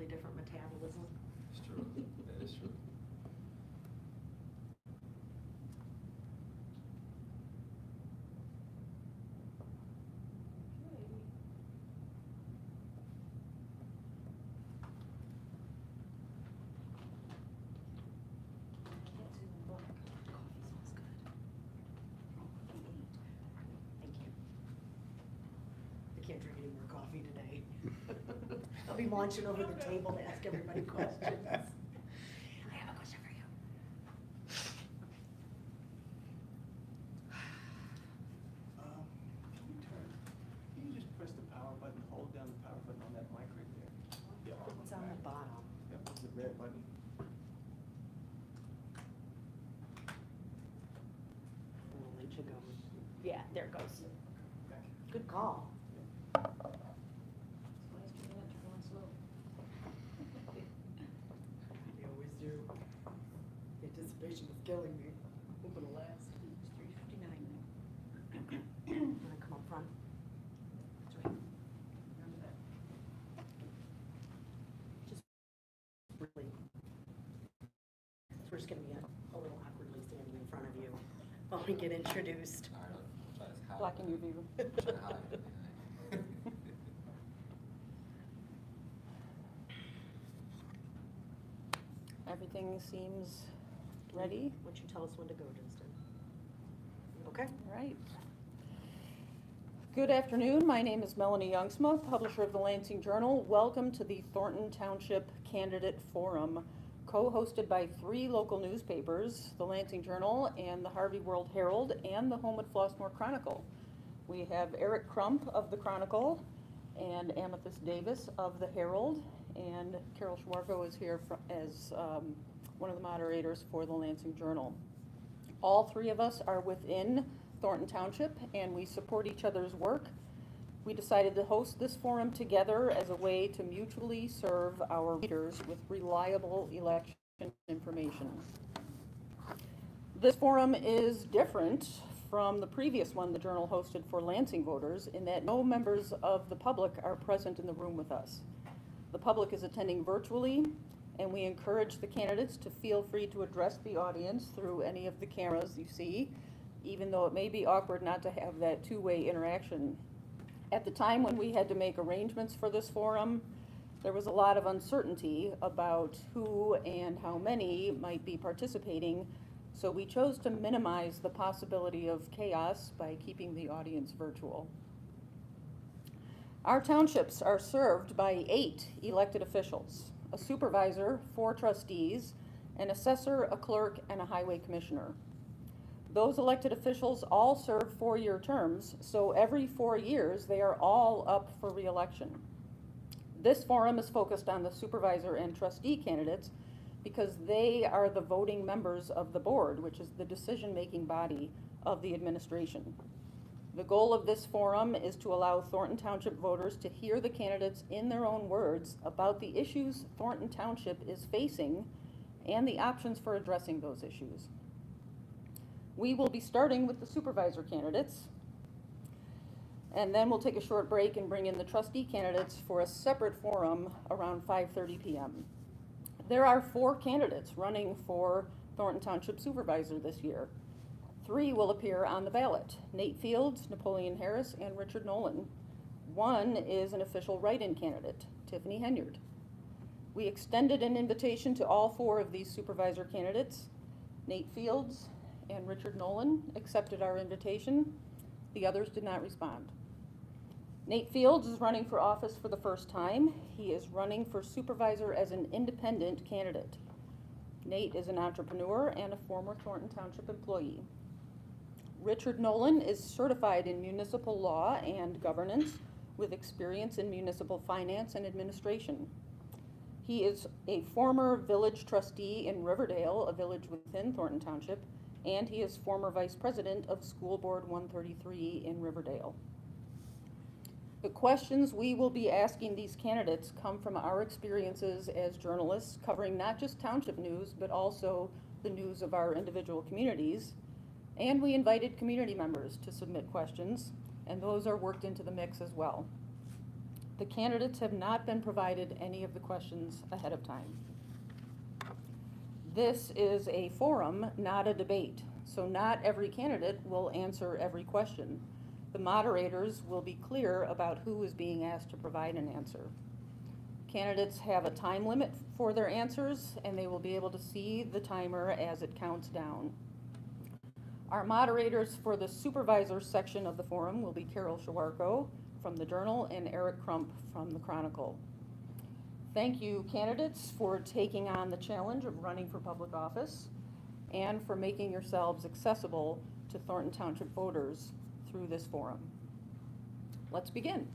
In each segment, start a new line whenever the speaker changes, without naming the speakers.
totally different metabolism.
It's true. That is true.
I can't drink any more coffee today. I'll be launching over the table to ask everybody questions. I have a question for you.
Can you just press the power button, hold down the power button on that mic right there? Yeah.
It's on the bottom.
That was the red button.
We'll let you go.
Yeah, there it goes.
Good call. They always do. Anticipation is killing me. Hoping to last. It's 3:59. Okay. Wanna come up front? That's right. Remember that. Just really. We're just gonna be a little awkwardly standing in front of you while we get introduced.
All right, I'll try this high.
Blocking your view.
Try to hide it.
Everything seems ready.
Why don't you tell us when to go, Justin? Okay.
All right. Good afternoon. My name is Melanie Youngsma, publisher of the Lansing Journal. Welcome to the Thornton Township Candidate Forum, co-hosted by 3 local newspapers, the Lansing Journal and the Harvey World Herald and the Homewood-Flossmoor Chronicle. We have Eric Crump of the Chronicle and Amethyst Davis of the Herald, and Carol Schwargo is here as one of the moderators for the Lansing Journal. All 3 of us are within Thornton Township, and we support each other's work. We decided to host this forum together as a way to mutually serve our readers with reliable election information. This forum is different from the previous one the Journal hosted for Lansing voters in that no members of the public are present in the room with us. The public is attending virtually, and we encourage the candidates to feel free to address the audience through any of the cameras you see, even though it may be awkward not to have that two-way interaction. At the time when we had to make arrangements for this forum, there was a lot of uncertainty about who and how many might be participating, so we chose to minimize the possibility of chaos by keeping the audience virtual. Our townships are served by 8 elected officials, a supervisor, 4 trustees, an assessor, a clerk, and a highway commissioner. Those elected officials all serve 4-year terms, so every 4 years they are all up for re-election. This forum is focused on the supervisor and trustee candidates because they are the voting members of the board, which is the decision-making body of the administration. The goal of this forum is to allow Thornton Township voters to hear the candidates in their own words about the issues Thornton Township is facing and the options for addressing those issues. We will be starting with the supervisor candidates, and then we'll take a short break and bring in the trustee candidates for a separate forum around 5:30 p.m. There are 4 candidates running for Thornton Township Supervisor this year. 3 will appear on the ballot: Nate Fields, Napoleon Harris, and Richard Nolan. 1 is an official write-in candidate, Tiffany Henyard. We extended an invitation to all 4 of these supervisor candidates. Nate Fields and Richard Nolan accepted our invitation. The others did not respond. Nate Fields is running for office for the first time. He is running for supervisor as an independent candidate. Nate is an entrepreneur and a former Thornton Township employee. Richard Nolan is certified in municipal law and governance with experience in municipal finance and administration. He is a former village trustee in Riverdale, a village within Thornton Township, and he is former vice president of School Board 133 in Riverdale. The questions we will be asking these candidates come from our experiences as journalists covering not just township news, but also the news of our individual communities. And we invited community members to submit questions, and those are worked into the mix as well. The candidates have not been provided any of the questions ahead of time. This is a forum, not a debate, so not every candidate will answer every question. The moderators will be clear about who is being asked to provide an answer. Candidates have a time limit for their answers, and they will be able to see the timer as it counts down. Our moderators for the supervisor section of the forum will be Carol Shawarko from the Journal and Eric Crump from the Chronicle. Thank you, candidates, for taking on the challenge of running for public office and for making yourselves accessible to Thornton Township voters through this forum. Let's begin.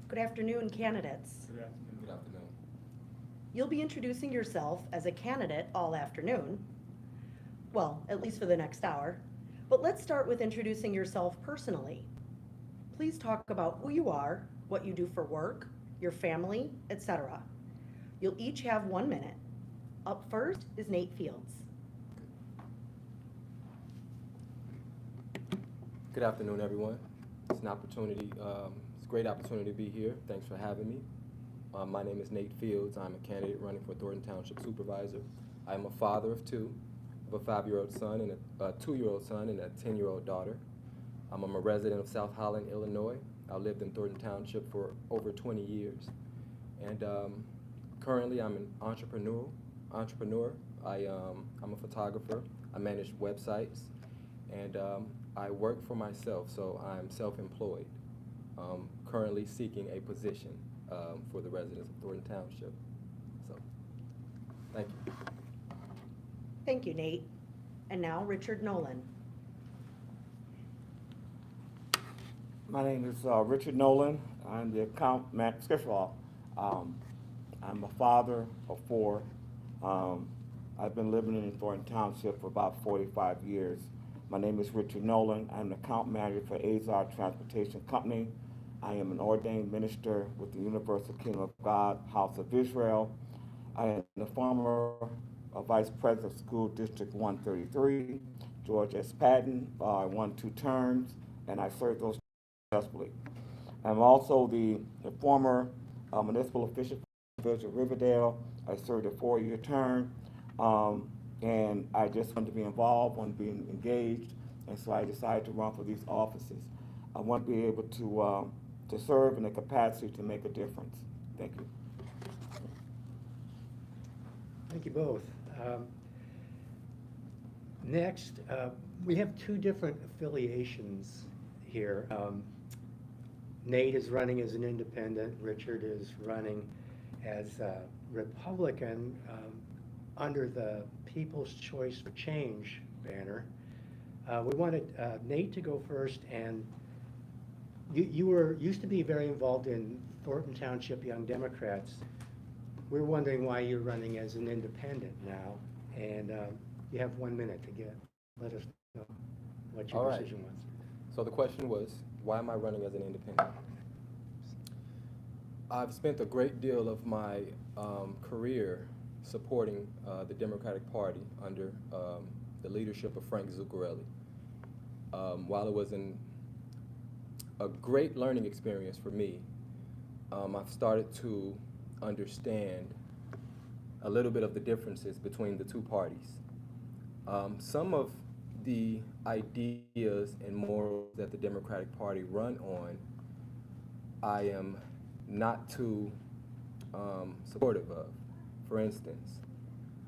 Good afternoon, candidates.
Good afternoon.
You'll be introducing yourself as a candidate all afternoon. Well, at least for the next hour. But let's start with introducing yourself personally. Please talk about who you are, what you do for work, your family, etc. You'll each have 1 minute. Up first is Nate Fields.
Good afternoon, everyone. It's an opportunity, it's a great opportunity to be here. Thanks for having me. My name is Nate Fields. I'm a candidate running for Thornton Township Supervisor. I'm a father of two. I have a 5-year-old son and a 2-year-old son and a 10-year-old daughter. I'm a resident of South Holland, Illinois. I lived in Thornton Township for over 20 years. And currently I'm an entrepreneur. I'm a photographer. I manage websites. And I work for myself, so I'm self-employed. Currently seeking a position for the residents of Thornton Township. So, thank you.
Thank you, Nate. And now Richard Nolan.
My name is Richard Nolan. I'm the account manager. First of all, I'm a father of 4. I've been living in Thornton Township for about 45 years. My name is Richard Nolan. I'm the account manager for Azar Transportation Company. I am an ordained minister with the Universal Kingdom of God, House of Israel. I am the former Vice President of School District 133, George S. Patton. I won 2 terms, and I served those successfully. I'm also the former municipal official for the Village of Riverdale. I served a 4-year term, and I just wanted to be involved, wanted to be engaged, and so I decided to run for these offices. I want to be able to serve in a capacity to make a difference. Thank you.
Thank you both. Next, we have 2 different affiliations here. Nate is running as an independent. Richard is running as a Republican under the People's Choice for Change banner. We wanted Nate to go first, and you used to be very involved in Thornton Township Young Democrats. We're wondering why you're running as an independent now, and you have 1 minute to let us know what your decision was.
So the question was, why am I running as an independent? I've spent a great deal of my career supporting the Democratic Party under the leadership of Frank Zuccarelli. While it was a great learning experience for me, I've started to understand a little bit of the differences between the 2 parties. Some of the ideas and morals that the Democratic Party run on, I am not too supportive of. For instance,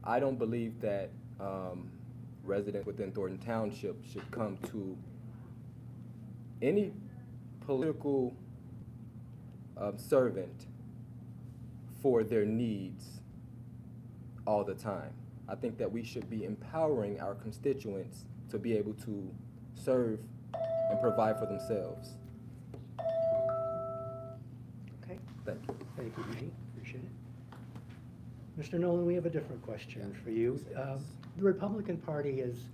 I don't believe that residents within Thornton Township should come to any political servant for their needs all the time. I think that we should be empowering our constituents to be able to serve and provide for themselves.
Okay.
Thank you.
Thank you, Nate. Appreciate it. Mr. Nolan, we have a different question for you. The Republican Party is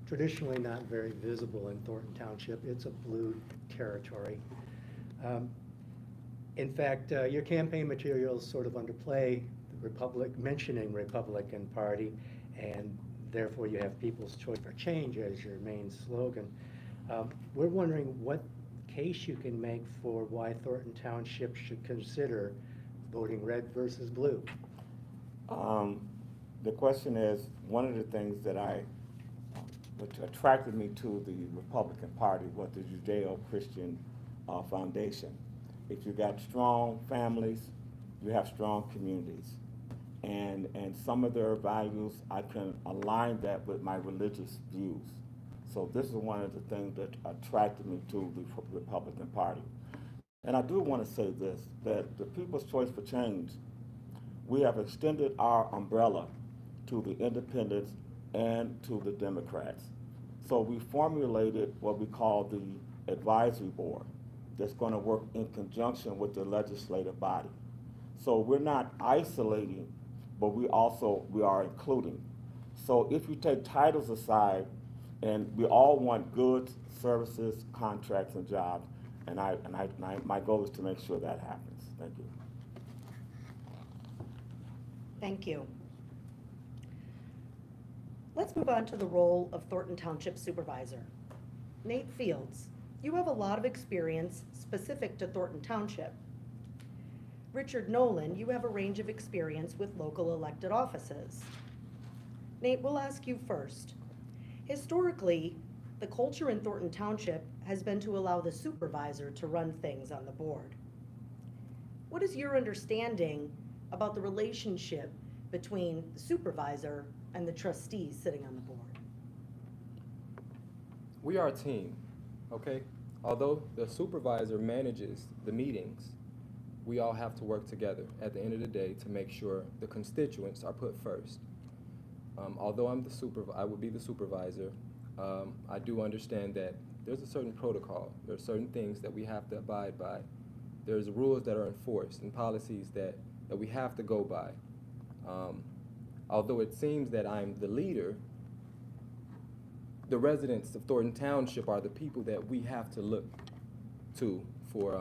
traditionally not very visible in Thornton Township. It's a blue territory. In fact, your campaign materials sort of underplay the mentioning Republican Party and therefore you have People's Choice for Change as your main slogan. We're wondering what case you can make for why Thornton Township should consider voting red versus blue.
The question is, one of the things that which attracted me to the Republican Party was the Judeo-Christian foundation. If you got strong families, you have strong communities. And some of their values, I can align that with my religious views. So this is one of the things that attracted me to the Republican Party. And I do want to say this, that the People's Choice for Change, we have extended our umbrella to the independents and to the Democrats. So we formulated what we call the advisory board that's going to work in conjunction with the legislative body. So we're not isolating, but we are including. So if you take titles aside, and we all want goods, services, contracts, and jobs, and my goal is to make sure that happens. Thank you.
Thank you. Let's move on to the role of Thornton Township Supervisor. Nate Fields, you have a lot of experience specific to Thornton Township. Richard Nolan, you have a range of experience with local elected offices. Nate, we'll ask you first. Historically, the culture in Thornton Township has been to allow the supervisor to run things on the board. What is your understanding about the relationship between the supervisor and the trustees sitting on the board?
We are a team, okay? Although the supervisor manages the meetings, we all have to work together at the end of the day to make sure the constituents are put first. Although I would be the supervisor, I do understand that there's a certain protocol. There are certain things that we have to abide by. There's rules that are enforced and policies that we have to go by. Although it seems that I'm the leader, the residents of Thornton Township are the people that we have to look to for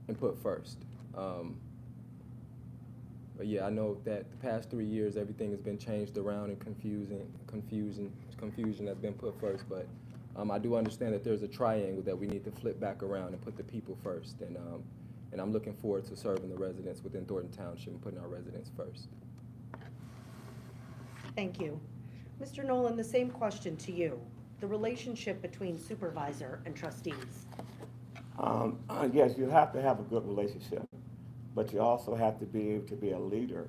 and put first. But yeah, I know that the past 3 years, everything has been changed around and confusion has been put first. But I do understand that there's a triangle that we need to flip back around and put the people first. And I'm looking forward to serving the residents within Thornton Township and putting our residents first.
Thank you. Mr. Nolan, the same question to you. The relationship between supervisor and trustees.
Yes, you have to have a good relationship, but you also have to be able to be a leader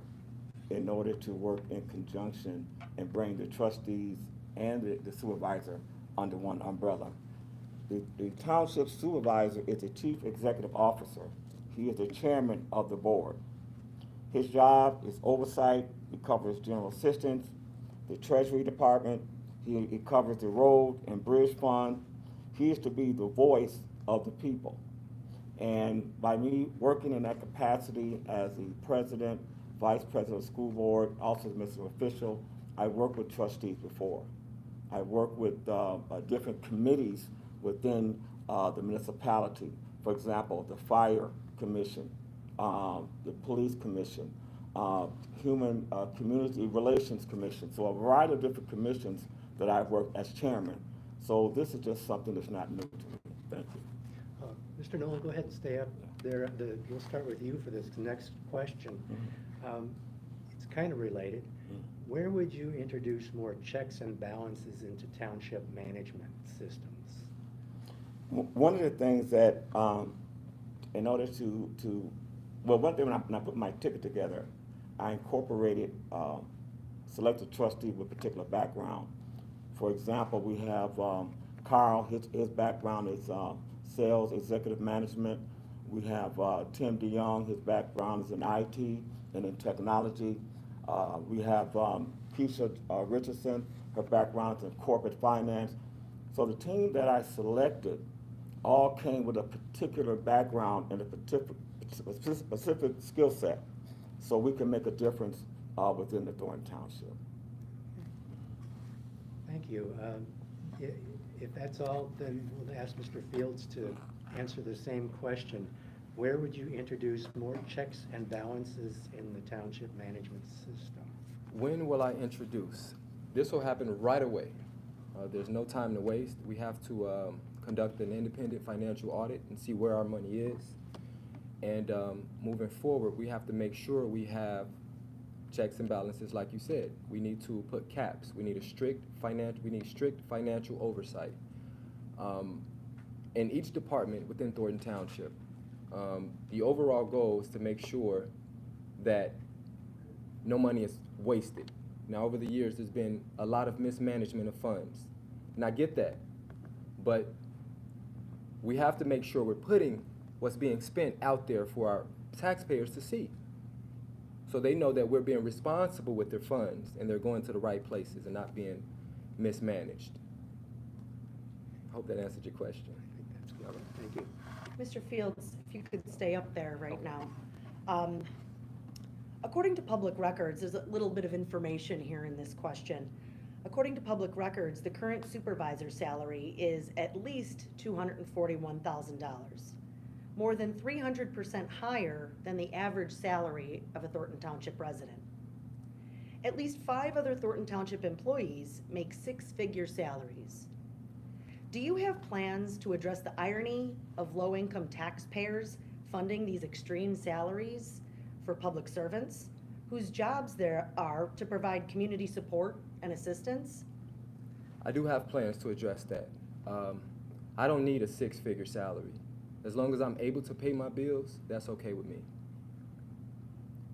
in order to work in conjunction and bring the trustees and the supervisor under one umbrella. The township supervisor is the chief executive officer. He is the chairman of the board. His job is oversight. He covers general assistance, the treasury department. He covers the road and bridge fund. He is to be the voice of the people. And by me working in that capacity as the president, vice president of the school board, also the minister official, I worked with trustees before. I worked with different committees within the municipality. For example, the fire commission, the police commission, human community relations commission. So a variety of different commissions that I've worked as chairman. So this is just something that's not new to me. Thank you.
Mr. Nolan, go ahead and stay up there. We'll start with you for this next question. It's kind of related. Where would you introduce more checks and balances into township management systems?
One of the things that, in order one thing when I put my ticket together, I incorporated selected trustees with particular background. For example, we have Carl, his background is sales, executive management. We have Tim DeYoung, his background is in IT and in technology. We have Keisha Richardson, her background is in corporate finance. So the team that I selected all came with a particular background and a specific skill set, so we can make a difference within the Thornton Township.
Thank you. If that's all, then we'll ask Mr. Fields to answer the same question. where would you introduce more checks and balances in the township management system?
When will I introduce? This will happen right away. There's no time to waste. We have to conduct an independent financial audit and see where our money is. And moving forward, we have to make sure we have checks and balances, like you said. We need to put caps. We need strict financial oversight. In each department within Thornton Township, the overall goal is to make sure that no money is wasted. Now, over the years, there's been a lot of mismanagement of funds, and I get that, but we have to make sure we're putting what's being spent out there for our taxpayers to see, so they know that we're being responsible with their funds and they're going to the right places and not being mismanaged. I hope that answered your question.
I think that's good. Thank you.
Mr. Fields, if you could stay up there right now. According to public records, there's a little bit of information here in this question. According to public records, the current supervisor salary is at least $241,000, more than 300% higher than the average salary of a Thornton Township resident. At least 5 other Thornton Township employees make 6-figure salaries. Do you have plans to address the irony of low-income taxpayers funding these extreme salaries for public servants, whose jobs there are to provide community support and assistance?
I do have plans to address that. I don't need a 6-figure salary. As long as I'm able to pay my bills, that's okay with me.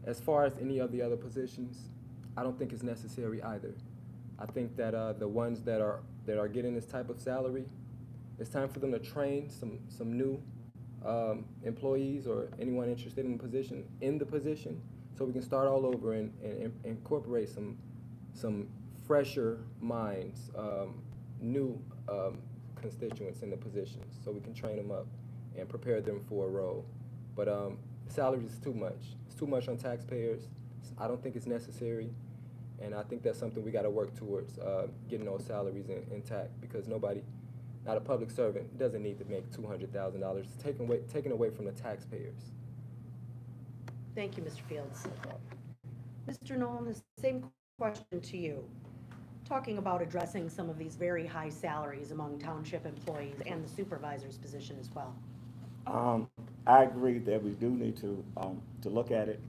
As far as any of the other positions, I don't think it's necessary either. I think that the ones that are getting this type of salary, it's time for them to train some new employees or anyone interested in the position, so we can start all over and incorporate some fresher minds, new constituents in the positions, so we can train them up and prepare them for a role. But salaries is too much. It's too much on taxpayers. I don't think it's necessary, and I think that's something we got to work towards, getting those salaries intact, because not a public servant, doesn't need to make $200,000. It's taken away from the taxpayers.
Thank you, Mr. Fields. Mr. Nolan, the same question to you. Talking about addressing some of these very high salaries among township employees and the supervisor's position as well.
I agree that we do need to look at it.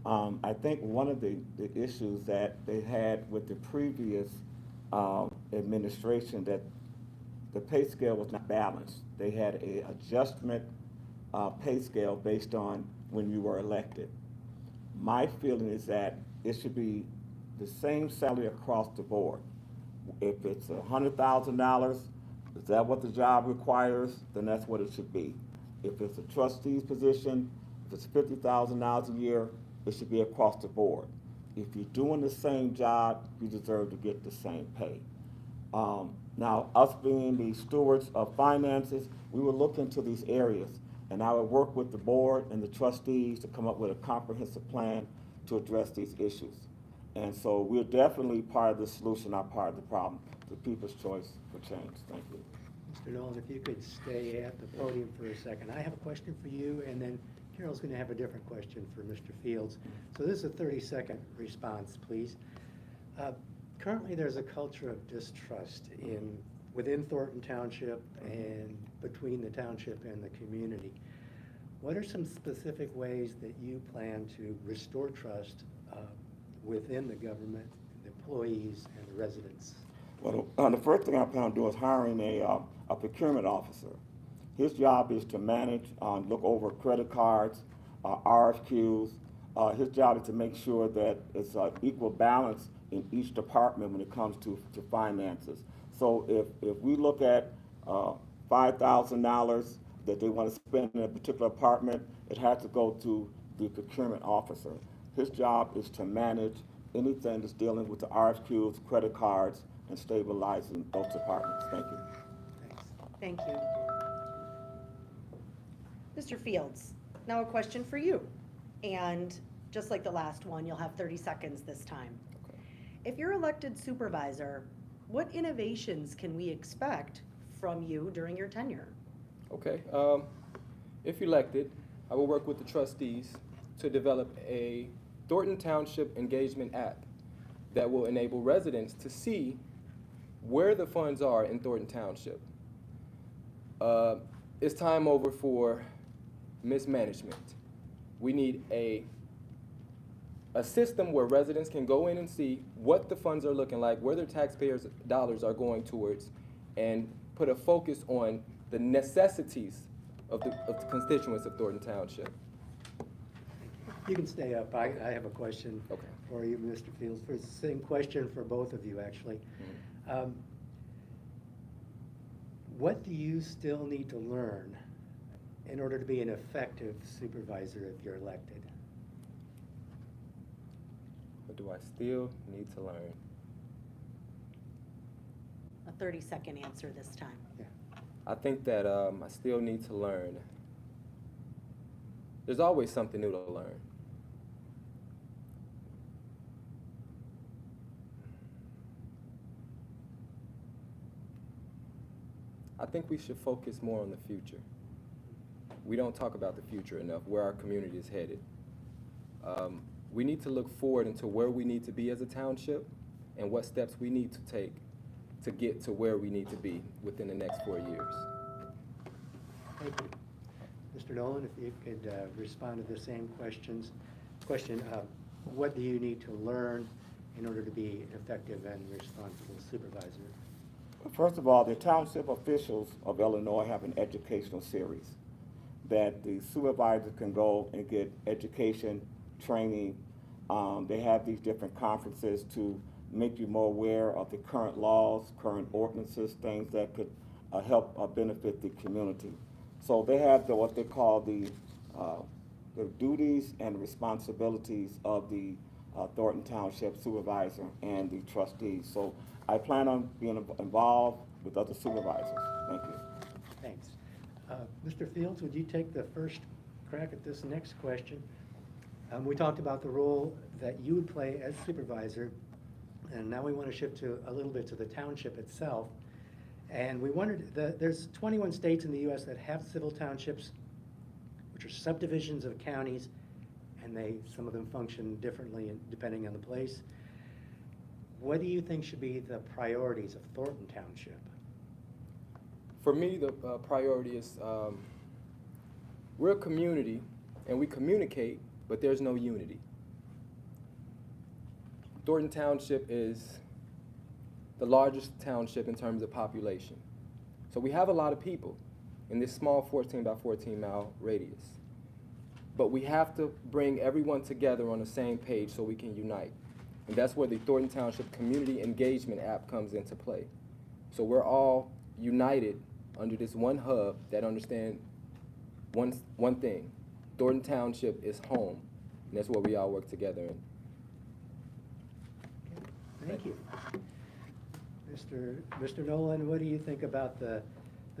I think one of the issues that they had with the previous administration, that the pay scale was not balanced. They had a adjustment pay scale based on when you were elected. My feeling is that it should be the same salary across the board. If it's $100,000, is that what the job requires? Then that's what it should be. If it's a trustee's position, if it's $50,000 a year, it should be across the board. If you're doing the same job, you deserve to get the same pay. Now, us being the stewards of finances, we will look into these areas, and I will work with the board and the trustees to come up with a comprehensive plan to address these issues. And so we're definitely part of the solution, not part of the problem. The people's choice for change. Thank you.
Mr. Nolan, if you could stay at the podium for a second. I have a question for you, and then Carol's going to have a different question for Mr. Fields. So this is a 30-second response, please. Currently, there's a culture of distrust within Thornton Township and between the township and the community. What are some specific ways that you plan to restore trust within the government, the employees, and the residents?
Well, the first thing I plan on doing is hiring a procurement officer. His job is to manage, look over credit cards, RFQs. His job is to make sure that it's equal balance in each department when it comes to finances. So if we look at $5,000 that they want to spend in a particular department, it has to go to the procurement officer. His job is to manage anything that's dealing with the RFQs, credit cards, and stabilizing those departments. Thank you.
Thank you. Mr. Fields, now a question for you. And just like the last one, you'll have 30 seconds this time.
Okay.
If you're elected supervisor, what innovations can we expect from you during your tenure?
Okay. If elected, I will work with the trustees to develop a Thornton Township engagement app that will enable residents to see where the funds are in Thornton Township. It's time over for mismanagement. We need a system where residents can go in and see what the funds are looking like, where their taxpayers' dollars are going towards, and put a focus on the necessities of the constituents of Thornton Township.
You can stay up. I have a question
Okay.
for you, Mr. Fields. For the same question for both of you, actually. What do you still need to learn in order to be an effective supervisor if you're elected?
What do I still need to learn?
A 30-second answer this time.
Yeah.
I think that I still need to learn. There's always something new to learn. I think we should focus more on the future. We don't talk about the future enough, where our community is headed. We need to look forward into where we need to be as a township and what steps we need to take to get to where we need to be within the next 4 years.
Thank you. Mr. Nolan, if you could respond to the same question, what do you need to learn in order to be an effective and responsible supervisor?
First of all, the township officials of Illinois have an educational series that the supervisors can go and get education, training. They have these different conferences to make you more aware of the current laws, current ordinances, things that could help benefit the community. So they have what they call the duties and responsibilities of the Thornton Township Supervisor and the trustees. So I plan on being involved with other supervisors. Thank you.
Thanks. Mr. Fields, would you take the first crack at this next question? We talked about the role that you would play as supervisor, and now we want to shift to a little bit to the township itself. And we wondered, there's 21 states in the U.S. that have civil townships, which are subdivisions of counties, and some of them function differently depending on the place. What do you think should be the priorities of Thornton Township?
For me, the priority is we're a community and we communicate, but there's no unity. Thornton Township is the largest township in terms of population. So we have a lot of people in this small 14 by 14 mile radius. But we have to bring everyone together on the same page so we can unite. And that's where the Thornton Township Community Engagement app comes into play. So we're all united under this one hub that understand one thing. Thornton Township is home, and that's where we all work together in.
Thank you. Mr. Nolan, what do you think about the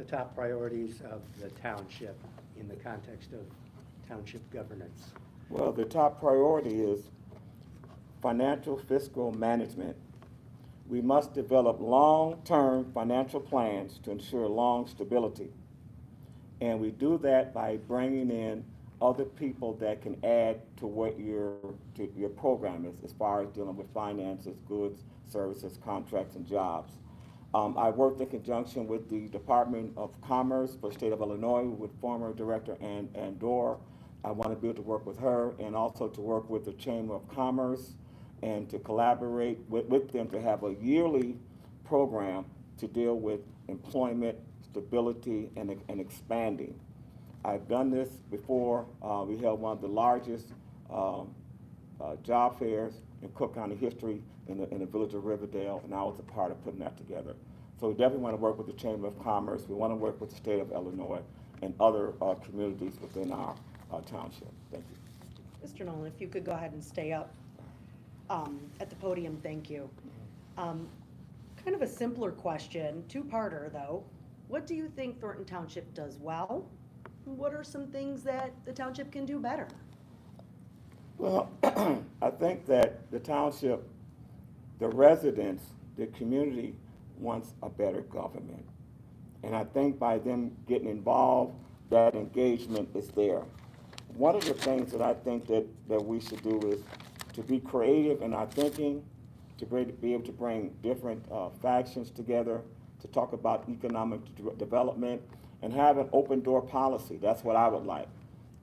top priorities of the township in the context of township governance?
Well, the top priority is financial fiscal management. We must develop long-term financial plans to ensure long stability. And we do that by bringing in other people that can add to what your program is as far as dealing with finances, goods, services, contracts, and jobs. I worked in conjunction with the Department of Commerce for the state of Illinois with former Director Ann Dorr. I want to be able to work with her and also to work with the Chamber of Commerce and to collaborate with them to have a yearly program to deal with employment, stability, and expanding. I've done this before. We held one of the largest job fairs in Cook County history in the village of Riverdale, and I was a part of putting that together. So we definitely want to work with the Chamber of Commerce. We want to work with the state of Illinois and other communities within our township. Thank you.
Mr. Nolan, if you could go ahead and stay up at the podium, thank you. Kind of a simpler question, two-parter though. What do you think Thornton Township does well? What are some things that the township can do better?
Well, I think that the township, the residents, the community wants a better government. And I think by them getting involved, that engagement is there. one of the things that I think that we should do is to be creative in our thinking, to be able to bring different factions together, to talk about economic development, and have an open door policy. That's what I would like.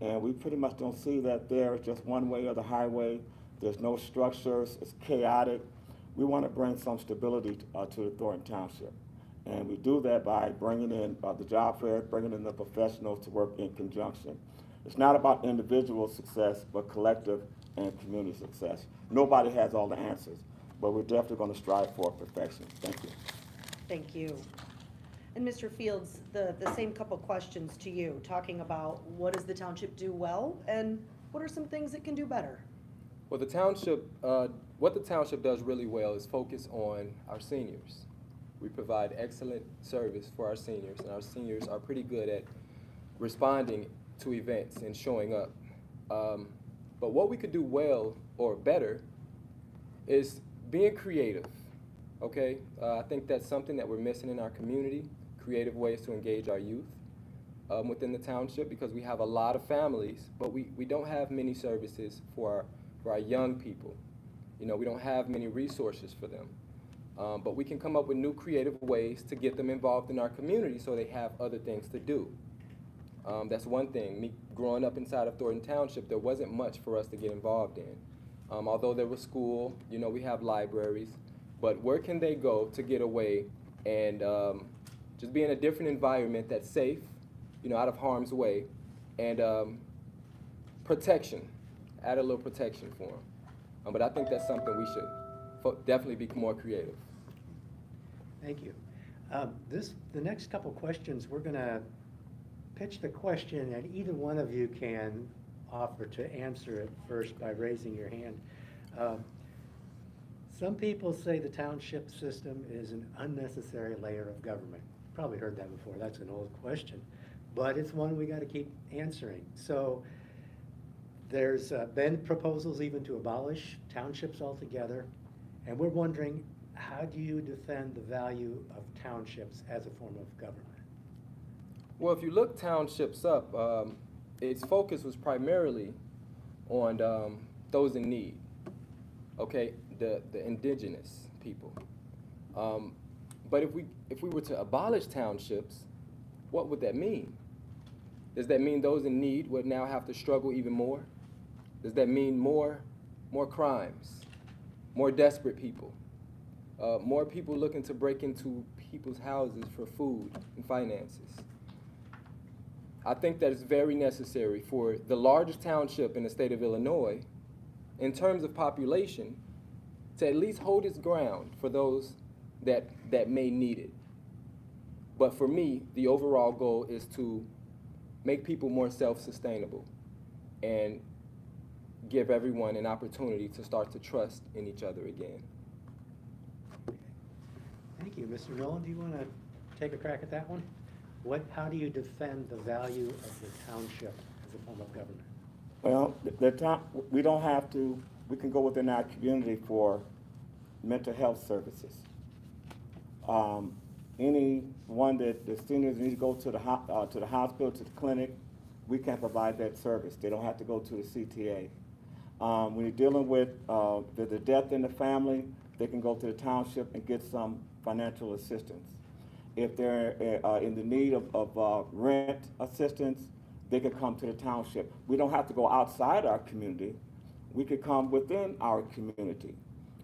And we pretty much don't see that there. It's just one way or the highway. There's no structures. It's chaotic. We want to bring some stability to the Thornton Township. And we do that by bringing in the job fair, bringing in the professionals to work in conjunction. It's not about individual success, but collective and community success. Nobody has all the answers, but we're definitely going to strive for perfection. Thank you.
Thank you. And Mr. Fields, the same couple questions to you, talking about what does the township do well and what are some things it can do better?
Well, the township, what the township does really well is focus on our seniors. We provide excellent service for our seniors, and our seniors are pretty good at responding to events and showing up. But what we could do well or better is being creative, okay? I think that's something that we're missing in our community, creative ways to engage our youth within the township, because we have a lot of families, but we don't have many services for our young people. You know, we don't have many resources for them. But we can come up with new creative ways to get them involved in our community so they have other things to do. That's one thing. Me growing up inside of Thornton Township, there wasn't much for us to get involved in. Although there was school, you know, we have libraries, but where can they go to get away and just be in a different environment that's safe, you know, out of harm's way, and protection, add a little protection for them. But I think that's something we should definitely be more creative.
Thank you. The next couple questions, we're going to pitch the question, and either one of you can offer to answer it first by raising your hand. Some people say the township system is an unnecessary layer of government. Probably heard that before. That's an old question, but it's one we got to keep answering. So there's been proposals even to abolish townships altogether, and we're wondering, how do you defend the value of townships as a form of government?
Well, if you look townships up, its focus was primarily on those in need, okay, the indigenous people. But if we were to abolish townships, what would that mean? Does that mean those in need would now have to struggle even more? Does that mean more crimes, more desperate people, more people looking to break into people's houses for food and finances? I think that it's very necessary for the largest township in the state of Illinois, in terms of population, to at least hold its ground for those that may need it. But for me, the overall goal is to make people more self-sustainable and give everyone an opportunity to start to trust in each other again.
Thank you. Mr. Nolan, do you want to take a crack at that one? How do you defend the value of the township as a form of government?
Well, we don't have to, we can go within our community for mental health services. Anyone that the seniors need to go to the hospital, to the clinic, we can provide that service. They don't have to go to the CTA. When you're dealing with the death in the family, they can go to the township and get some financial assistance. If they're in the need of rent assistance, they can come to the township. We don't have to go outside our community. We could come within our community.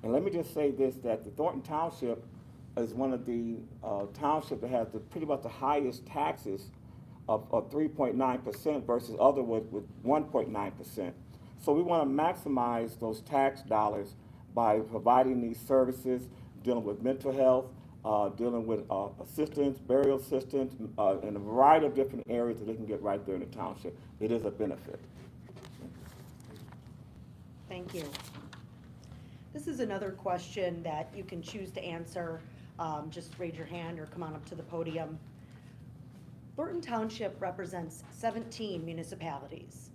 And let me just say this, that the Thornton Township is one of the townships that has pretty much the highest taxes of 3.9% versus other with 1.9%. So we want to maximize those tax dollars by providing these services, dealing with mental health, dealing with assistance, burial assistance, in a variety of different areas that they can get right there in the township. It is a benefit.
Thank you. This is another question that you can choose to answer. Just raise your hand or come on up to the podium. Thornton Township represents 17 municipalities.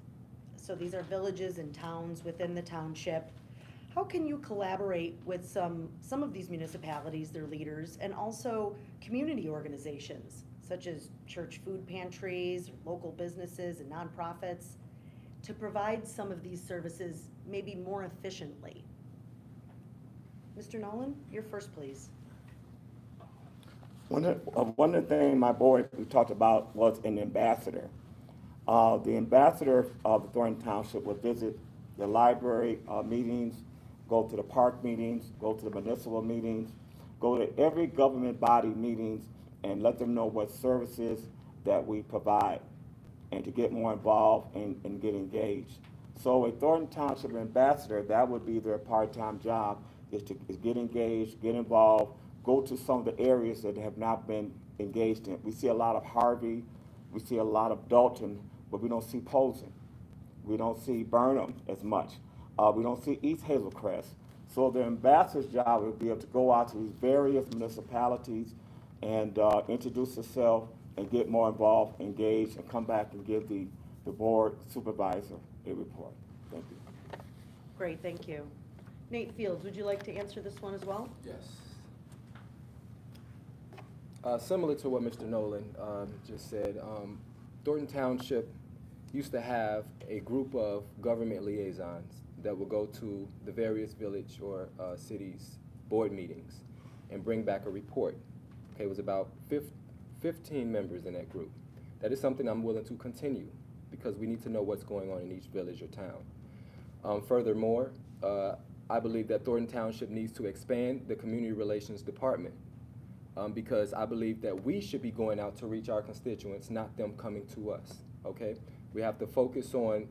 So these are villages and towns within the township. How can you collaborate with some of these municipalities, their leaders, and also community organizations, such as church food pantries, local businesses, and nonprofits, to provide some of these services maybe more efficiently? Mr. Nolan, you're first, please.
One of the things my board we talked about was an ambassador. The ambassador of the Thornton Township would visit the library meetings, go to the park meetings, go to the municipal meetings, go to every government body meetings and let them know what services that we provide and to get more involved and get engaged. So a Thornton Township ambassador, that would be their part-time job, is to get engaged, get involved, go to some of the areas that have not been engaged in. We see a lot of Harvey, we see a lot of Dalton, but we don't see Polson. We don't see Burnham as much. We don't see East Hazelcrest. So the ambassador's job would be able to go out to these various municipalities and introduce herself and get more involved, engaged, and come back and give the board supervisor a report. Thank you.
Great, thank you. Nate Fields, would you like to answer this one as well?
Yes.
Similar to what Mr. Nolan just said, Thornton Township used to have a group of government liaisons that would go to the various village or cities board meetings and bring back a report. Okay, it was about 15 members in that group. That is something I'm willing to continue because we need to know what's going on in each village or town. Furthermore, I believe that Thornton Township needs to expand the community relations department because I believe that we should be going out to reach our constituents, not them coming to us, okay? We have to focus on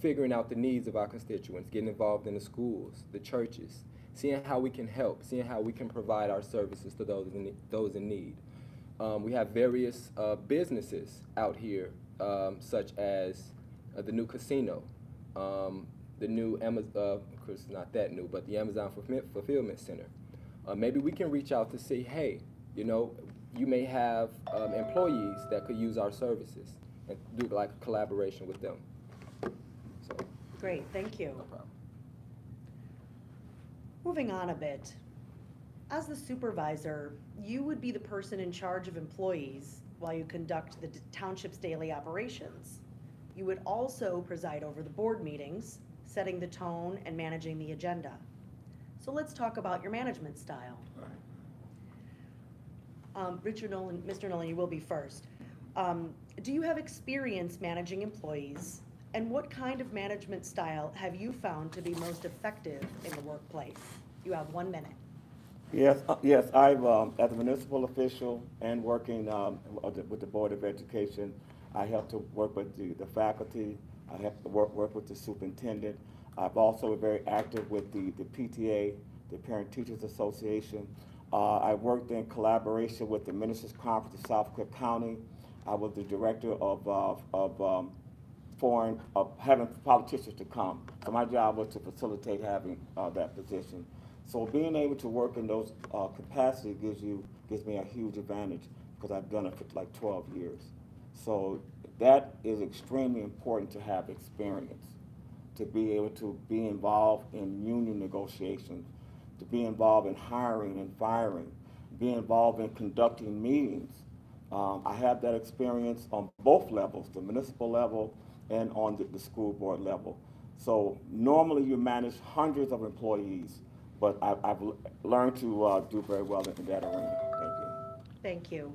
figuring out the needs of our constituents, getting involved in the schools, the churches, seeing how we can help, seeing how we can provide our services to those in need. We have various businesses out here, such as the new casino, the new Amazon, of course not that new, but the Amazon Fulfillment Center. Maybe we can reach out to say, hey, you know, you may have employees that could use our services and do like a collaboration with them. So,
Great, thank you.
no problem.
Moving on a bit. As the supervisor, you would be the person in charge of employees while you conduct the township's daily operations. You would also preside over the board meetings, setting the tone and managing the agenda. So let's talk about your management style. Richard Nolan, Mr. Nolan, you will be first. Do you have experience managing employees? And what kind of management style have you found to be most effective in the workplace? You have 1 minute.
Yes, I've, as a municipal official and working with the Board of Education, I have to work with the faculty, I have to work with the superintendent. I've also been very active with the PTA, the Parent Teachers Association. I worked in collaboration with the Ministers Conference of South Cook County. I was the director of having politicians to come. So my job was to facilitate having that position. So being able to work in those capacities gives me a huge advantage because I've done it for like 12 years. So that is extremely important to have experience, to be able to be involved in union negotiations, to be involved in hiring and firing, be involved in conducting meetings. I have that experience on both levels, the municipal level and on the school board level. So normally you manage hundreds of employees, but I've learned to do very well in that arena. Thank you.
Thank you.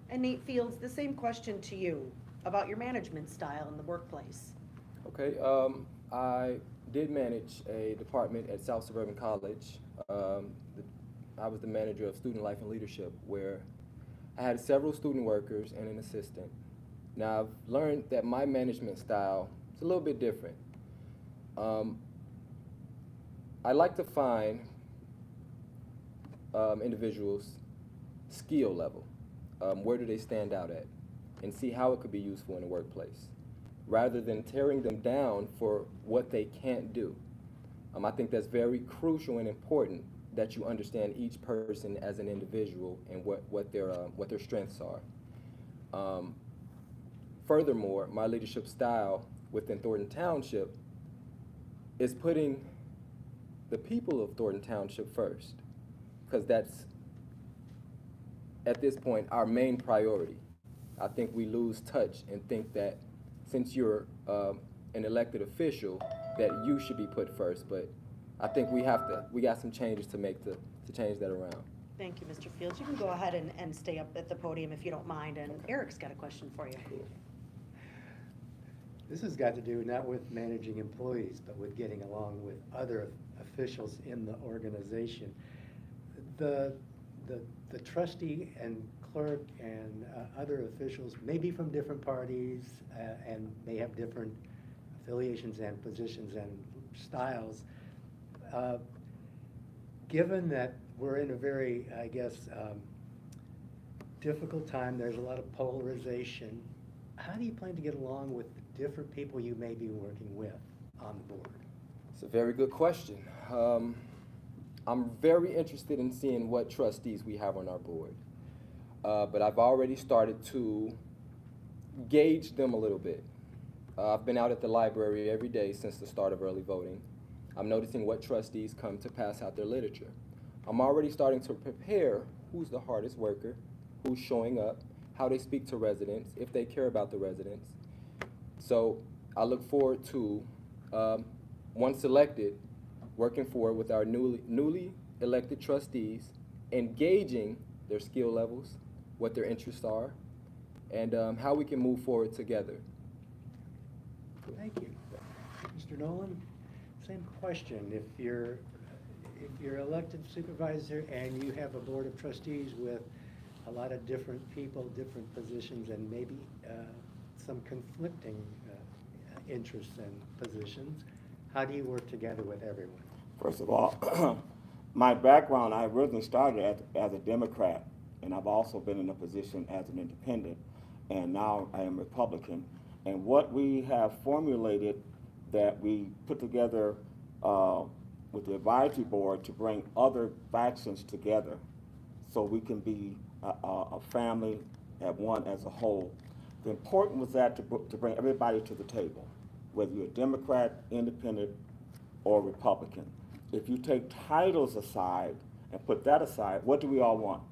And Nate Fields, the same question to you about your management style in the workplace.
Okay, I did manage a department at South Suburban College. I was the manager of student life and leadership, where I had several student workers and an assistant. Now, I've learned that my management style is a little bit different. I like to find individuals' skill level. Where do they stand out at? And see how it could be useful in the workplace, rather than tearing them down for what they can't do. I think that's very crucial and important that you understand each person as an individual and what their strengths are. Furthermore, my leadership style within Thornton Township is putting the people of Thornton Township first, because that's, at this point, our main priority. I think we lose touch and think that since you're an elected official that you should be put first, but I think we got some changes to make to change that around.
Thank you, Mr. Fields. You can go ahead and stay up at the podium if you don't mind, and Eric's got a question for you.
This has got to do not with managing employees, but with getting along with other officials in the organization. The trustee and clerk and other officials may be from different parties and may have different affiliations and positions and styles. Given that we're in a very, I guess, difficult time, there's a lot of polarization, how do you plan to get along with the different people you may be working with on the board?
It's a very good question. I'm very interested in seeing what trustees we have on our board. But I've already started to gauge them a little bit. I've been out at the library every day since the start of early voting. I'm noticing what trustees come to pass out their literature. I'm already starting to prepare who's the hardest worker, who's showing up, how they speak to residents, if they care about the residents. So I look forward to, once elected, working forward with our newly elected trustees, engaging their skill levels, what their interests are, and how we can move forward together.
Thank you. Mr. Nolan, same question. If you're elected supervisor and you have a board of trustees with a lot of different people, different positions, and maybe some conflicting interests and positions, how do you work together with everyone?
First of all, my background, I originally started as a Democrat, and I've also been in a position as an independent, and now I am Republican. And what we have formulated that we put together with the advisory board to bring other factions together so we can be a family at one as a whole. The important was that to bring everybody to the table, whether you're a Democrat, independent, or Republican. If you take titles aside and put that aside, what do we all want?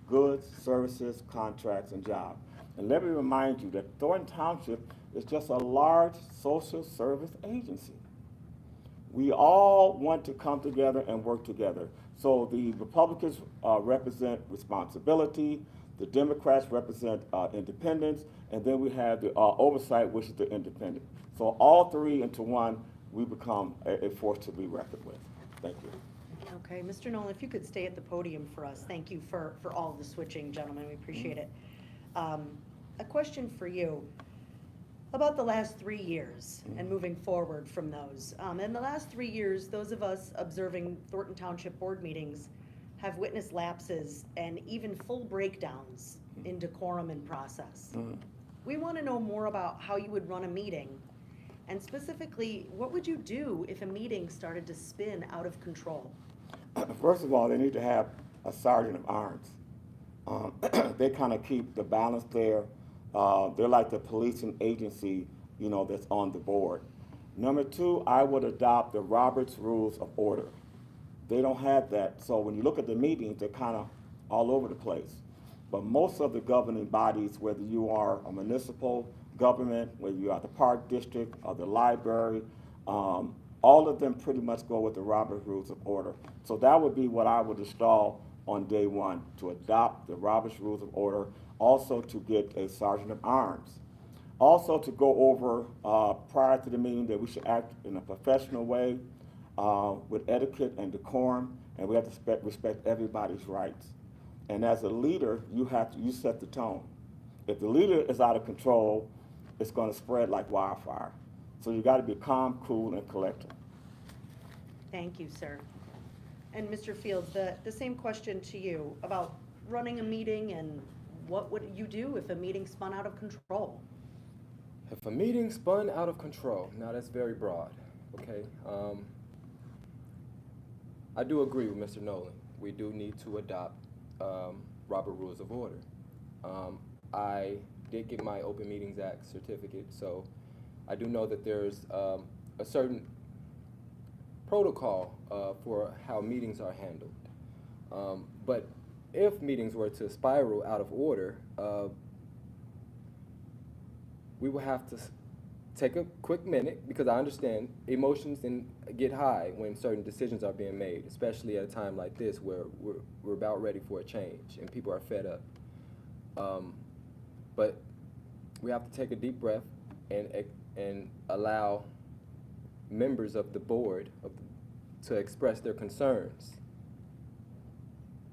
Goods, services, contracts, and jobs. And let me remind you that Thornton Township is just a large social service agency. We all want to come together and work together. So the Republicans represent responsibility, the Democrats represent independence, and then we have the oversight, which is the independent. So all three into one, we become a force to be reckoned with. Thank you.
Okay, Mr. Nolan, if you could stay at the podium for us. Thank you for all the switching, gentlemen. We appreciate it. A question for you about the last 3 years and moving forward from those. In the last 3 years, those of us observing Thornton Township board meetings have witnessed lapses and even full breakdowns in decorum and process. We want to know more about how you would run a meeting, and specifically, what would you do if a meeting started to spin out of control?
First of all, they need to have a sergeant of arms. They kind of keep the balance there. They're like the policing agency, you know, that's on the board. Number two, I would adopt the Roberts Rules of Order. They don't have that. So when you look at the meetings, they're kind of all over the place. But most of the governing bodies, whether you are a municipal government, whether you are the park district or the library, all of them pretty much go with the Roberts Rules of Order. So that would be what I would install on day one, to adopt the Roberts Rules of Order, also to get a sergeant of arms. Also to go over prior to the meeting that we should act in a professional way with etiquette and decorum, and we have to respect everybody's rights. And as a leader, you set the tone. If the leader is out of control, it's going to spread like wildfire. So you got to be calm, cool, and collected.
Thank you, sir. And Mr. Fields, the same question to you about running a meeting, and what would you do if a meeting spun out of control?
If a meeting spun out of control, now that's very broad, okay? I do agree with Mr. Nolan. We do need to adopt Robert Rules of Order. I did get my Open Meetings Act certificate, so I do know that there's a certain protocol for how meetings are handled. But if meetings were to spiral out of order, we will have to take a quick minute, because I understand emotions get high when certain decisions are being made, especially at a time like this where we're about ready for a change and people are fed up. But we have to take a deep breath and allow members of the board to express their concerns.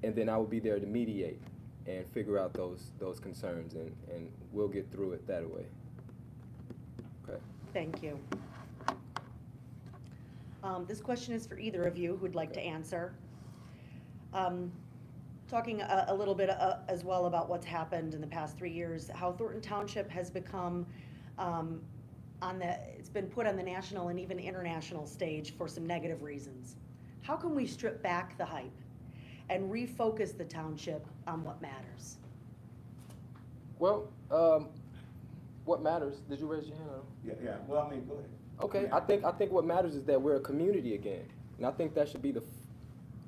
And then I will be there to mediate and figure out those concerns, and we'll get through it that way. Okay.
Thank you. This question is for either of you who'd like to answer. Talking a little bit as well about what's happened in the past 3 years, how Thornton Township has become it's been put on the national and even international stage for some negative reasons. How can we strip back the hype and refocus the township on what matters?
Well, what matters? Did you raise your hand?
Yeah, well, I mean, go ahead.
Okay, I think what matters is that we're a community again, and I think that should be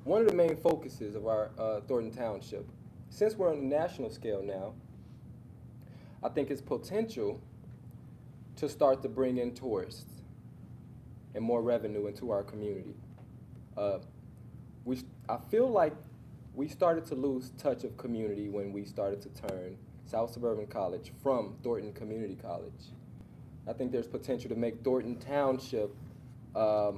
one of the main focuses of our Thornton Township. Since we're on a national scale now, I think it's potential to start to bring in tourists and more revenue into our community. I feel like we started to lose touch of community when we started to turn South Suburban College from Thornton Community College. I think there's potential to make Thornton Township a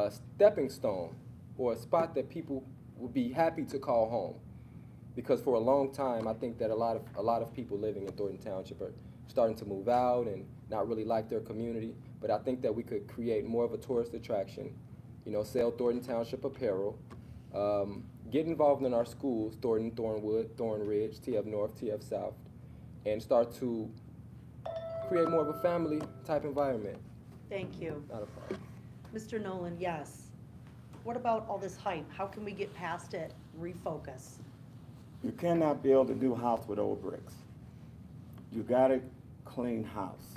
stepping stone, or a spot that people would be happy to call home. Because for a long time, I think that a lot of people living in Thornton Township are starting to move out and not really like their community. But I think that we could create more of a tourist attraction, sell Thornton Township apparel, get involved in our schools, Thornton, Thornwood, Thornridge, TF North, TF South, and start to create more of a family type environment.
Thank you.
Not a problem.
Mr. Nolan, yes. What about all this hype? How can we get past it, refocus?
You cannot build a new house with old bricks. You gotta clean house.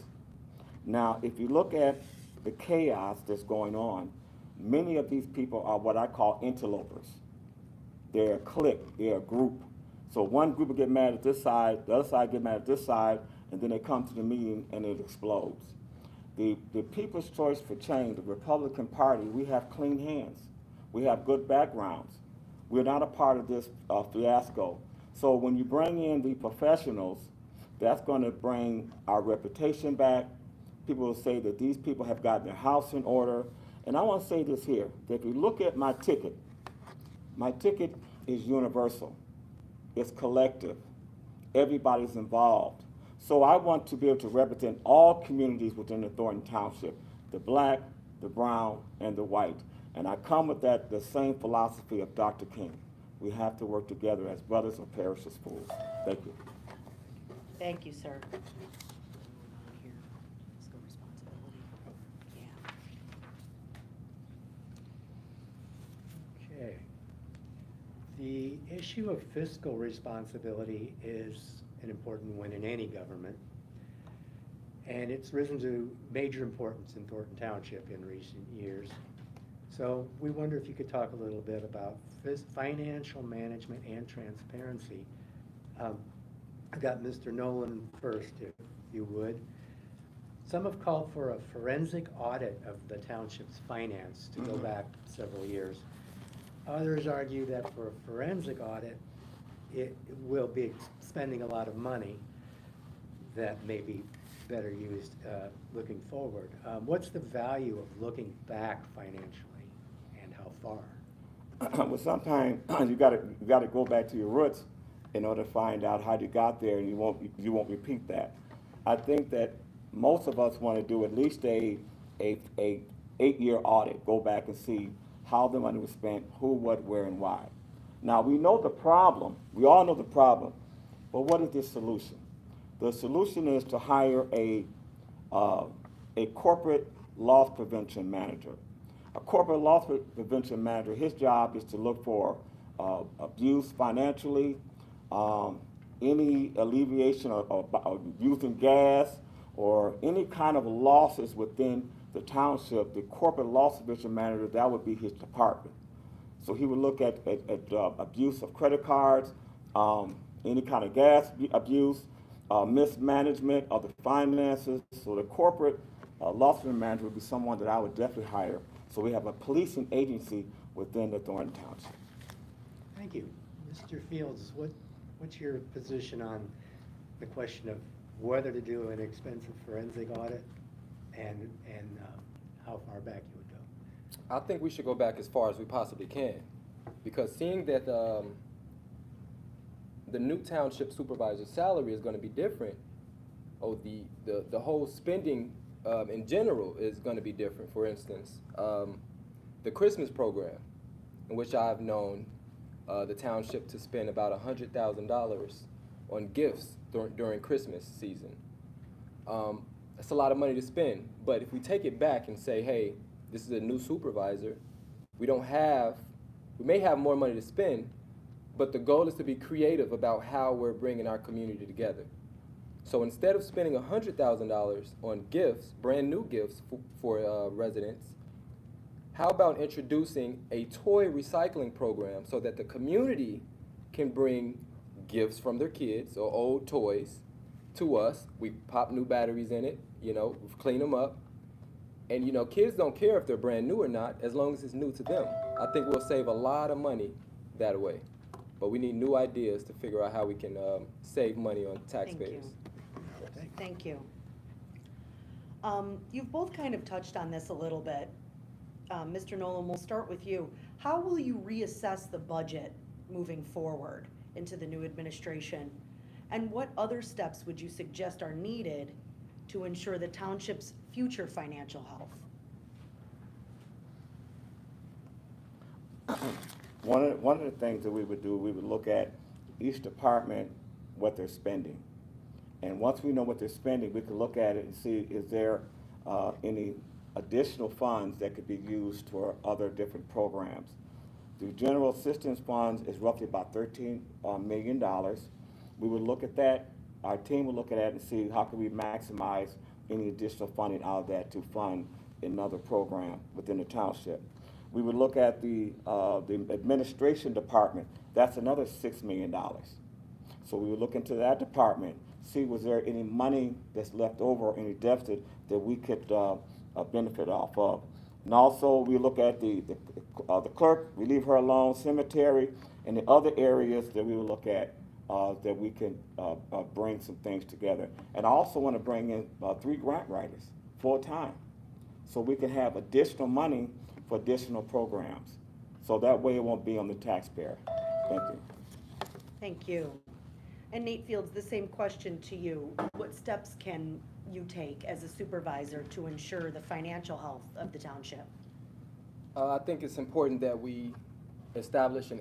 Now, if you look at the chaos that's going on, many of these people are what I call interlopers. They're a clique, they're a group. So one group will get mad at this side, the other side get mad at this side, and then they come to the meeting and it explodes. The People's Choice for Change, the Republican Party, we have clean hands. We have good backgrounds. We're not a part of this fiasco. So when you bring in the professionals, that's going to bring our reputation back. People will say that these people have gotten their house in order. And I want to say this here, that if you look at my ticket is universal. It's collective. Everybody's involved. So I want to be able to represent all communities within the Thornton Township, the black, the brown, and the white. And I come with the same philosophy of Dr. King. We have to work together as brothers or parish as fools. Thank you.
Thank you, sir. Here, fiscal responsibility. Yeah.
Okay. The issue of fiscal responsibility is an important one in any government, and it's risen to major importance in Thornton Township in recent years. So we wonder if you could talk a little bit about financial management and transparency. I got Mr. Nolan first, if you would. Some have called for a forensic audit of the township's finance to go back several years. Others argue that for a forensic audit, it will be spending a lot of money that may be better used looking forward. What's the value of looking back financially, and how far?
Well, sometimes you gotta go back to your roots in order to find out how you got there, and you won't repeat that. I think that most of us want to do at least a 8-year audit, go back and see how the money was spent, who, what, where, and why. Now, we know the problem. We all know the problem. But what is the solution? The solution is to hire a corporate loss prevention manager. A corporate loss prevention manager, his job is to look for abuse financially, any alleviation of using gas, or any kind of losses within the township. The corporate loss prevention manager, that would be his department. So he would look at abuse of credit cards, any kind of gas abuse, mismanagement of the finances. So the corporate law enforcement manager would be someone that I would definitely hire. So we have a policing agency within the Thornton Township.
Thank you. Mr. Fields, what's your position on the question of whether to do an expensive forensic audit and how far back you would go?
I think we should go back as far as we possibly can, because seeing that the new township supervisor's salary is going to be different, the whole spending in general is going to be different. For instance, the Christmas program, in which I've known the township to spend about $100,000 on gifts during Christmas season. That's a lot of money to spend, but if we take it back and say, hey, this is a new supervisor, we may have more money to spend, but the goal is to be creative about how we're bringing our community together. So instead of spending $100,000 on gifts, brand new gifts for residents, how about introducing a toy recycling program so that the community can bring gifts from their kids or old toys to us? We pop new batteries in it, we clean them up. And kids don't care if they're brand new or not, as long as it's new to them. I think we'll save a lot of money that way. But we need new ideas to figure out how we can save money on taxpayers.
Thank you. You've both kind of touched on this a little bit. Mr. Nolan, we'll start with you. How will you reassess the budget moving forward into the new administration? And what other steps would you suggest are needed to ensure the township's future financial health?
One of the things that we would do, we would look at each department, what they're spending. And once we know what they're spending, we can look at it and see, is there any additional funds that could be used for other different programs. The general assistance funds is roughly about $13 million. We would look at that, our team would look at that and see how can we maximize any additional funding out of that to fund another program within the township. We would look at the administration department. That's another $6 million. So we would look into that department, see was there any money that's left over, or any deficit that we could benefit off of. And also we look at the clerk, we leave her alone, cemetery, and the other areas that we will look at that we can bring some things together. And I also want to bring in 3 grant writers full-time, so we can have additional money for additional programs. So that way it won't be on the taxpayer. Thank you.
Thank you. And Nate Fields, the same question to you. What steps can you take as a supervisor to ensure the financial health of the township?
I think it's important that we establish an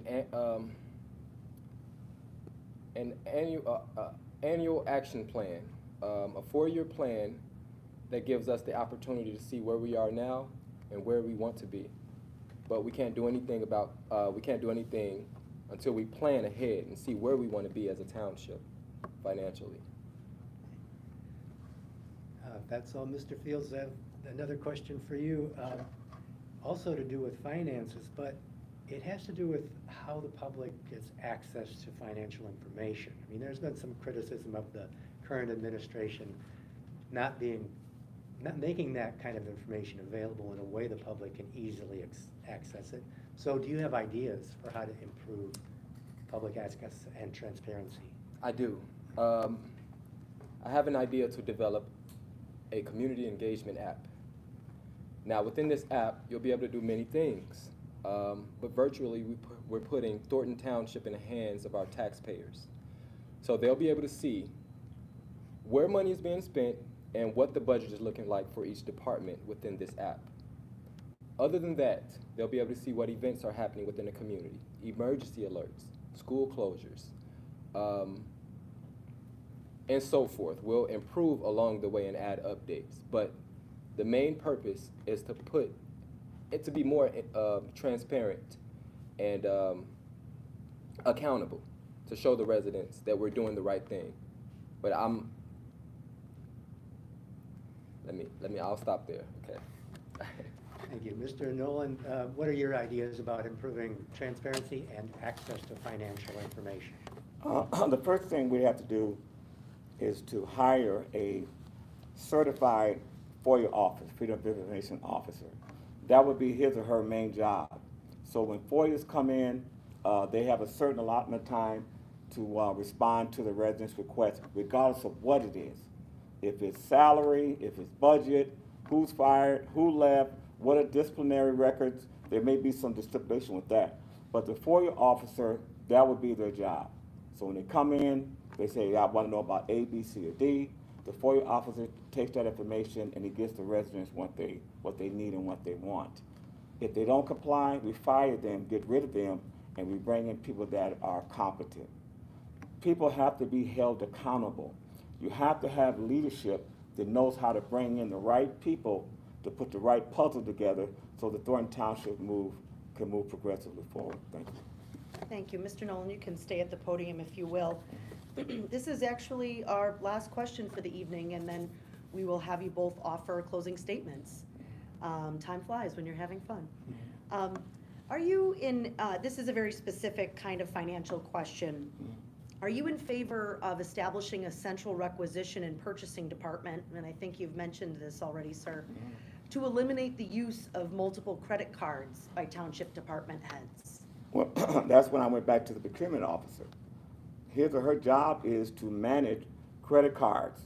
annual action plan, a 4-year plan that gives us the opportunity to see where we are now and where we want to be. But we can't do anything until we plan ahead and see where we want to be as a township financially.
That's all, Mr. Fields. I have another question for you, also to do with finances, but it has to do with how the public gets access to financial information. I mean, there's been some criticism of the current administration not making that kind of information available in a way the public can easily access it. So do you have ideas for how to improve public access and transparency?
I do. I have an idea to develop a community engagement app. Now, within this app, you'll be able to do many things, but virtually we're putting Thornton Township in the hands of our taxpayers. So they'll be able to see where money is being spent and what the budget is looking like for each department within this app. Other than that, they'll be able to see what events are happening within the community, emergency alerts, school closures, and so forth. We'll improve along the way and add updates, but the main purpose is to put it to be more transparent and accountable, to show the residents that we're doing the right thing. But I'll stop there, okay?
Thank you. Mr. Nolan, what are your ideas about improving transparency and access to financial information?
The first thing we have to do is to hire a certified FOIA office, Freedom of Information Officer. That would be his or her main job. So when FOIAs come in, they have a certain allotment of time to respond to the residents' requests, regardless of what it is. If it's salary, if it's budget, who's fired, who left, what are disciplinary records, there may be some stipulation with that. But the FOIA officer, that would be their job. So when they come in, they say, I want to know about A, B, C, or D. The FOIA officer takes that information and he gives the residents what they need and what they want. If they don't comply, we fire them, get rid of them, and we bring in people that are competent. People have to be held accountable. You have to have leadership that knows how to bring in the right people to put the right puzzle together so the Thornton Township can move progressively forward. Thank you.
Thank you. Mr. Nolan, you can stay at the podium if you will. This is actually our last question for the evening, and then we will have you both offer closing statements. Time flies when you're having fun. Are you in, this is a very specific kind of financial question. Are you in favor of establishing a central requisition and purchasing department, and I think you've mentioned this already, sir, to eliminate the use of multiple credit cards by township department heads?
Well, that's when I went back to the procurement officer. His or her job is to manage credit cards.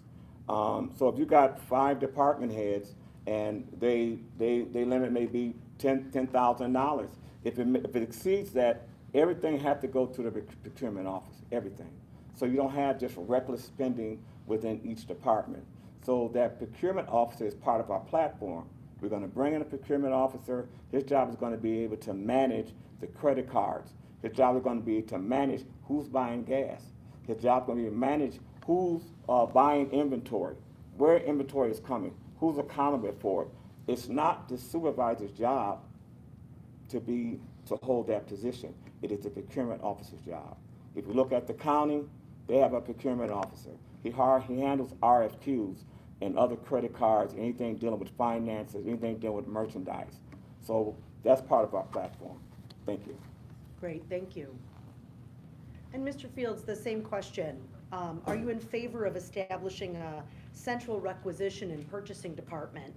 So if you got 5 department heads and they limit maybe $10,000, if it exceeds that, everything has to go to the procurement office, everything. So you don't have just reckless spending within each department. So that procurement officer is part of our platform. We're going to bring in a procurement officer. His job is going to be able to manage the credit cards. His job is going to be to manage who's buying gas. His job is going to be to manage who's buying inventory, where inventory is coming, who's accountable for it. It's not the supervisor's job to hold that position. It is the procurement officer's job. If you look at the county, they have a procurement officer. He handles RFQs and other credit cards, anything dealing with finances, anything dealing with merchandise. So that's part of our platform. Thank you.
Great, thank you. And Mr. Fields, the same question. Are you in favor of establishing a central requisition and purchasing department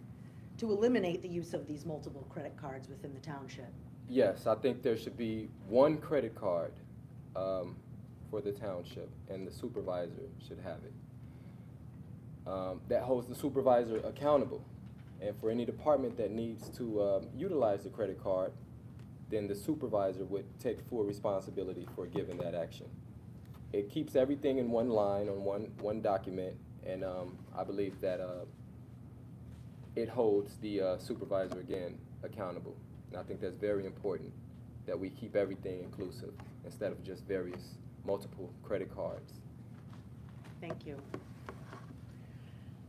to eliminate the use of these multiple credit cards within the township?
Yes, I think there should be one credit card for the township, and the supervisor should have it. That holds the supervisor accountable. And for any department that needs to utilize the credit card, then the supervisor would take full responsibility for giving that action. It keeps everything in one line on one document, and I believe that it holds the supervisor again accountable. And I think that's very important, that we keep everything inclusive instead of just various multiple credit cards.
Thank you.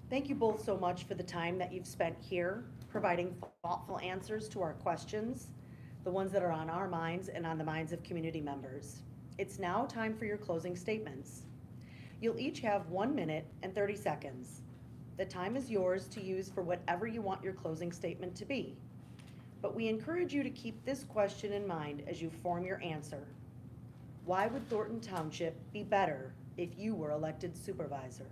Thank you both so much for the time that you've spent here, providing thoughtful answers to our questions, the ones that are on our minds and on the minds of community members. It's now time for your closing statements. You'll each have 1 minute and 30 seconds. The time is yours to use for whatever you want your closing statement to be. But we encourage you to keep this question in mind as you form your answer. Why would Thornton Township be better if you were elected supervisor?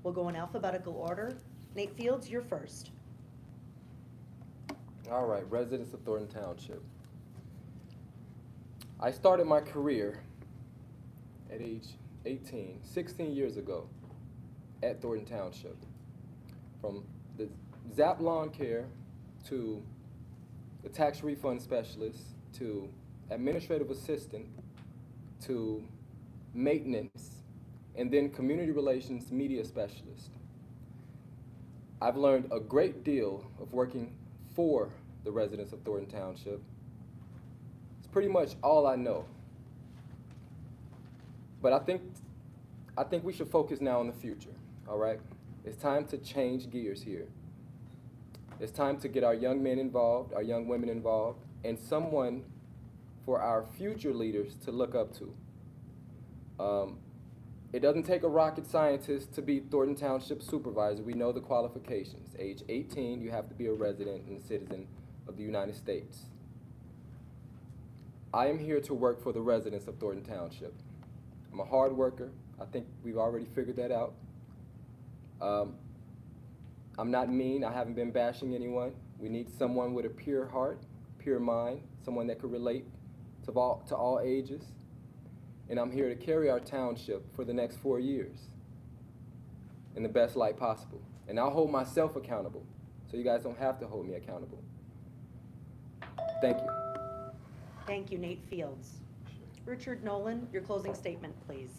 We'll go in alphabetical order. Nate Fields, you're first.
All right, residents of Thornton Township. I started my career at age 18, 16 years ago at Thornton Township. From the ZAP lawn care to the tax refund specialist to administrative assistant to maintenance and then community relations media specialist. I've learned a great deal of working for the residents of Thornton Township. It's pretty much all I know. But I think we should focus now on the future, all right? It's time to change gears here. It's time to get our young men involved, our young women involved, and someone for our future leaders to look up to. It doesn't take a rocket scientist to be Thornton Township Supervisor. We know the qualifications. Age 18, you have to be a resident and a citizen of the United States. I am here to work for the residents of Thornton Township. I'm a hard worker. I think we've already figured that out. I'm not mean. I haven't been bashing anyone. We need someone with a pure heart, pure mind, someone that could relate to all ages. And I'm here to carry our township for the next 4 years in the best light possible. And I'll hold myself accountable, so you guys don't have to hold me accountable. Thank you.
Thank you, Nate Fields. Richard Nolan, your closing statement, please.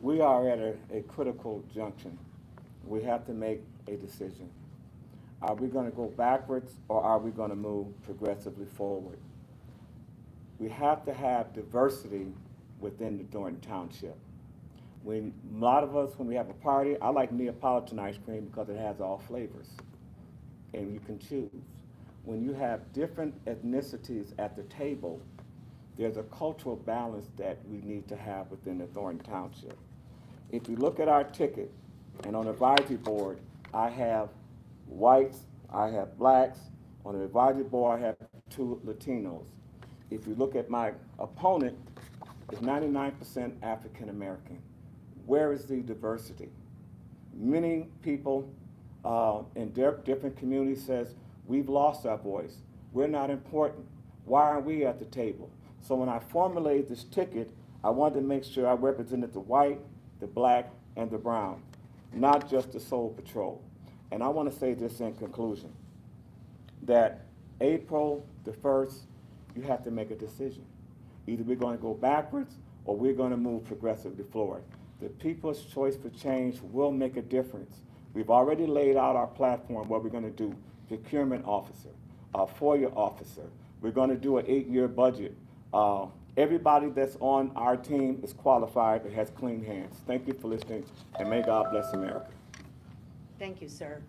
We are at a critical junction. We have to make a decision. Are we going to go backwards, or are we going to move progressively forward? We have to have diversity within the Thornton Township. A lot of us, when we have a party, I like Neapolitan ice cream because it has all flavors, and you can choose. When you have different ethnicities at the table, there's a cultural balance that we need to have within the Thornton Township. If you look at our ticket, and on the advisory board, I have whites, I have blacks. On the advisory board, I have 2 Latinos. If you look at my opponent, it's 99% African American. Where is the diversity? Many people in different communities says, we've lost our voice. We're not important. Why aren't we at the table? So when I formulated this ticket, I wanted to make sure I represented the white, the black, and the brown, not just the Soul Patrol. And I want to say this in conclusion, that April the 1st, you have to make a decision. Either we're going to go backwards or we're going to move progressively forward. The people's choice for change will make a difference. We've already laid out our platform, what we're going to do. Procurement officer, FOIA officer. We're going to do an 8-year budget. Everybody that's on our team is qualified and has clean hands. Thank you for listening, and may God bless America.
Thank you, sir.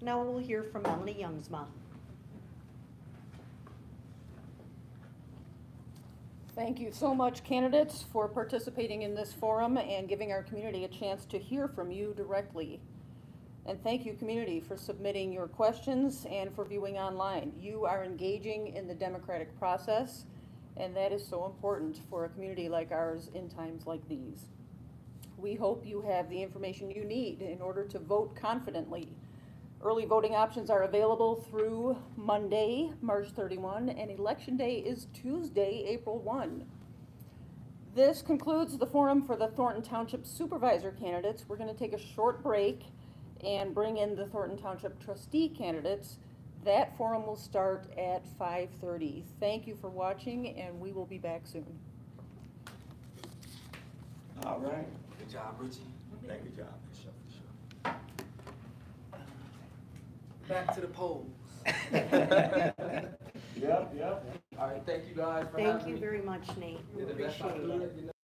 Now we'll hear from Melanie Youngsma.
Thank you so much, candidates, for participating in this forum and giving our community a chance to hear from you directly. And thank you, community, for submitting your questions and for viewing online. You are engaging in the democratic process, and that is so important for a community like ours in times like these. We hope you have the information you need in order to vote confidently. Early voting options are available through Monday, March 31, and Election Day is Tuesday, April 1. This concludes the forum for the Thornton Township Supervisor candidates. We're going to take a short break and bring in the Thornton Township trustee candidates. That forum will start at 5:30. Thank you for watching, and we will be back soon.
All right.
Good job, Richie.
Thank you, John.
For sure, for sure. Back to the polls.
Yep.
All right, thank you guys for
Thank
having
you
me.
very much, Nate. We
Did the best I
appreciate
could,
you.
you know.